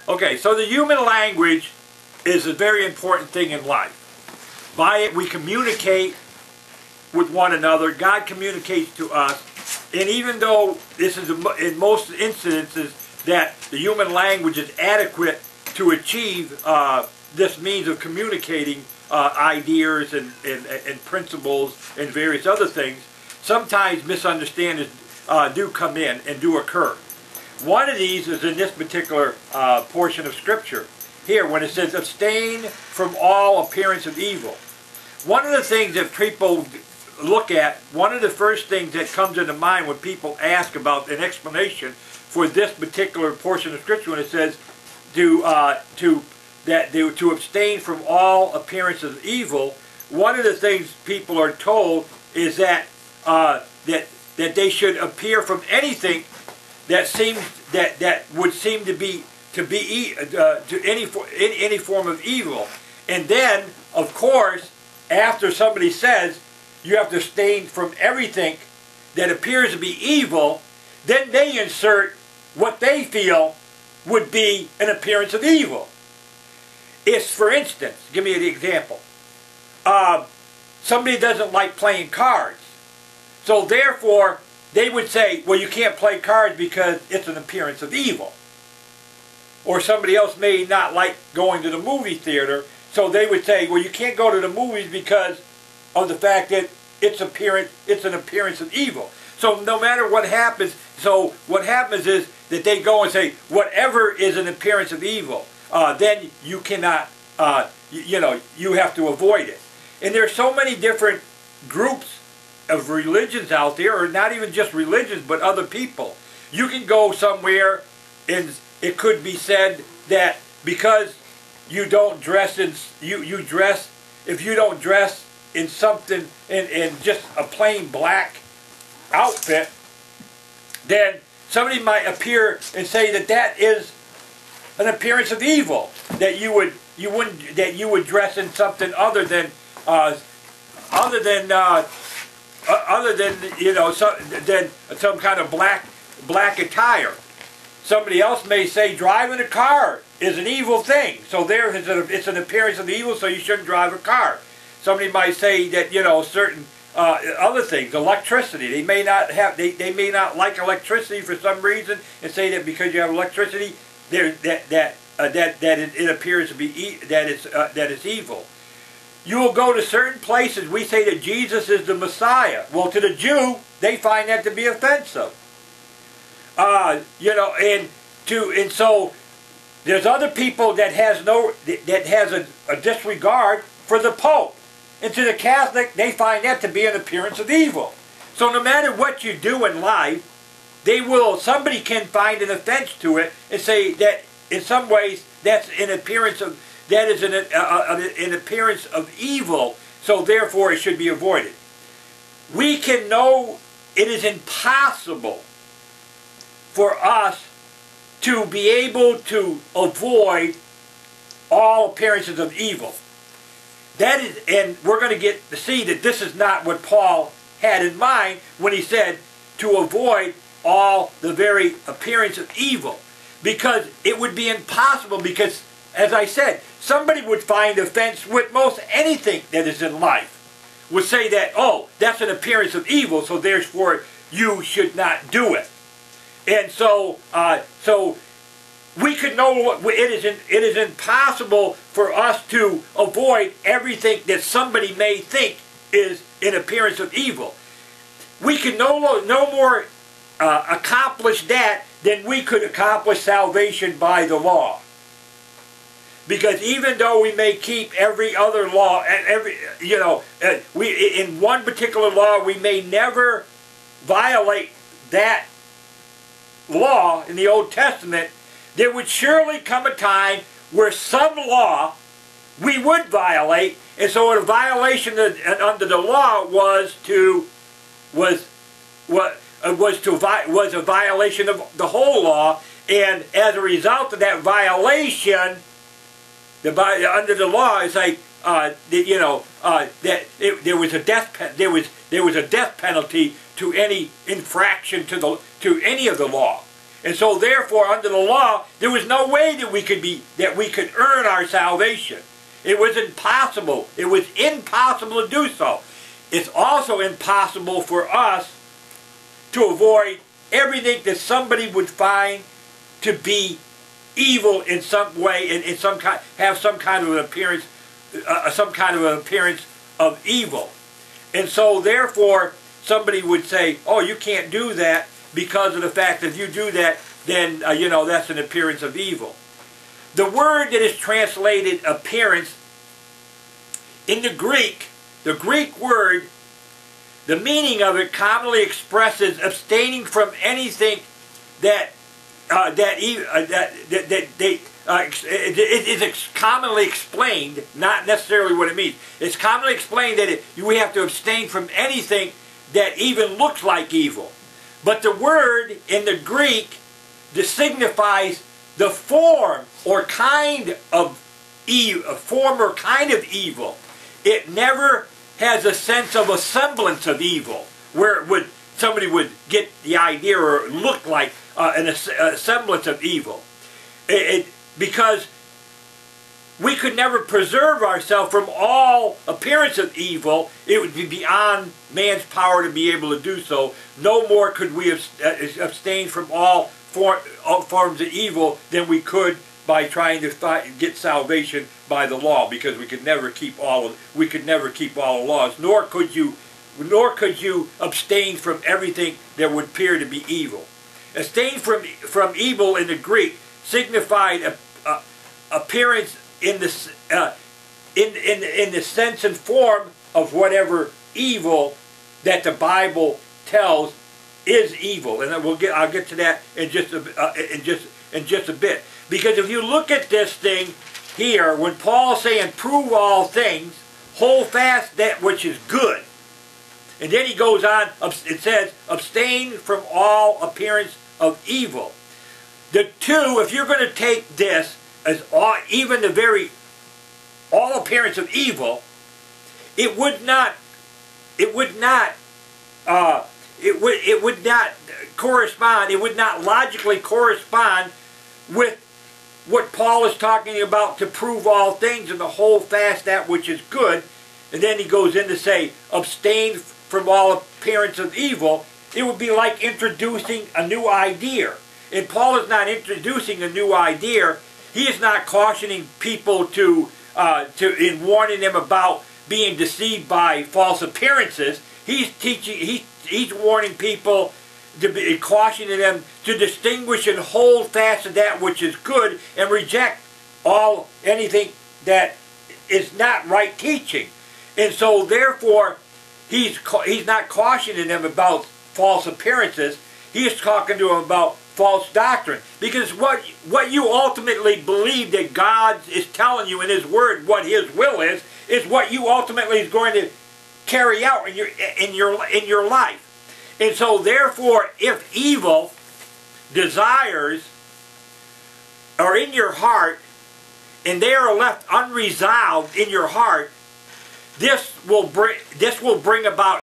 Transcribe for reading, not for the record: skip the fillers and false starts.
Okay, so the human language is a very important thing in life. By it we communicate with one another. God communicates to us. And even though this is in most instances that the human language is adequate to achieve this means of communicating ideas and principles and various other things, sometimes misunderstandings do come in and do occur. One of these is in this particular portion of Scripture. Here, when it says, abstain from all appearance of evil. One of the things that people look at, one of the first things that comes into mind when people ask about an explanation for this particular portion of Scripture, when it says to abstain from all appearance of evil, one of the things people are told is that that they should appear from anything that seems that would seem to be any form of evil. And then, of course, after somebody says you have to abstain from everything that appears to be evil, then they insert what they feel would be an appearance of evil. It's, for instance, give me an example. Somebody doesn't like playing cards. So therefore, they would say, well, you can't play cards because it's an appearance of evil. Or somebody else may not like going to the movie theater, so they would say, well, you can't go to the movies because of the fact that it's an appearance of evil. So no matter what happens, what happens is that they go and say, whatever is an appearance of evil, then you cannot, you have to avoid it. And there's so many different groups of religions out there, or not even just religions, but other people. You can go somewhere and it could be said that because you don't dress in, if you don't dress in something, in just a plain black outfit, then somebody might appear and say that that is an appearance of evil, that you would dress in something other than some kind of black attire. Somebody else may say driving a car is an evil thing, so it's an appearance of evil, so you shouldn't drive a car. Somebody might say that certain other things, electricity. They may not like electricity for some reason, and say that because you have electricity, that it appears to be that it's evil. You will go to certain places. We say that Jesus is the Messiah. Well, to the Jew, they find that to be offensive. And so there's other people that has a disregard for the Pope. And to the Catholic, they find that to be an appearance of evil. So no matter what you do in life, somebody can find an offense to it and say that in some ways that's an appearance of an appearance of evil, so therefore it should be avoided. We can know it is impossible for us to be able to avoid all appearances of evil. That is, and we're going to get to see that this is not what Paul had in mind when he said to avoid all the very appearance of evil. Because it would be impossible, because, as I said, somebody would find offense with most anything that is in life. Would say that, oh, that's an appearance of evil, so therefore you should not do it. And so we could know it is impossible for us to avoid everything that somebody may think is an appearance of evil. We can no more accomplish that than we could accomplish salvation by the law. Because even though we may keep every other law, in one particular law we may never violate that law in the Old Testament, there would surely come a time where some law we would violate, and so a violation under the law was a violation of the whole law, and as a result of that violation, under the law, it's like there was a death penalty to any infraction to any of the law. And so therefore, under the law, there was no way that we could earn our salvation. It was impossible. It was impossible to do so. It's also impossible for us to avoid everything that somebody would find to be evil in some way, and have some kind of an appearance, of evil. And so therefore, somebody would say, "Oh, you can't do that because of the fact that if you do that, then that's an appearance of evil." The word that is translated appearance in the Greek word, the meaning of it commonly expresses abstaining from anything it is commonly explained, not necessarily what it means. It's commonly explained that we have to abstain from anything that even looks like evil. But the word in the Greek signifies the form or kind of evil. It never has a sense of a semblance of evil, where somebody would get the idea or look like a semblance of evil. Because we could never preserve ourselves from all appearance of evil. It would be beyond man's power to be able to do so. No more could we abstain from all forms of evil than we could by trying to get salvation by the law, because we could never keep all the laws. Nor could you abstain from everything that would appear to be evil. Abstain from evil in the Greek signified appearance in the sense and form of whatever evil that the Bible tells is evil, and I'll get to that in just a bit. Because if you look at this thing here, when Paul's saying prove all things, hold fast that which is good, and then he goes on, it says abstain from all appearance of evil. The two, if you're going to take this as all appearance of evil, it would not correspond. It would not logically correspond with what Paul is talking about to prove all things and to hold fast that which is good. And then he goes in to say abstain from all appearance of evil. It would be like introducing a new idea. And Paul is not introducing a new idea. He is not cautioning people in warning them about being deceived by false appearances. He's warning people, cautioning them to distinguish and hold fast to that which is good and reject anything that is not right teaching. And so therefore, he's not cautioning them about false appearances. He's talking to them about false doctrine. Because what you ultimately believe that God is telling you in His Word, what His will is what you ultimately is going to carry out in your life. And so therefore, if evil desires are in your heart and they are left unresolved in your heart, this will bring about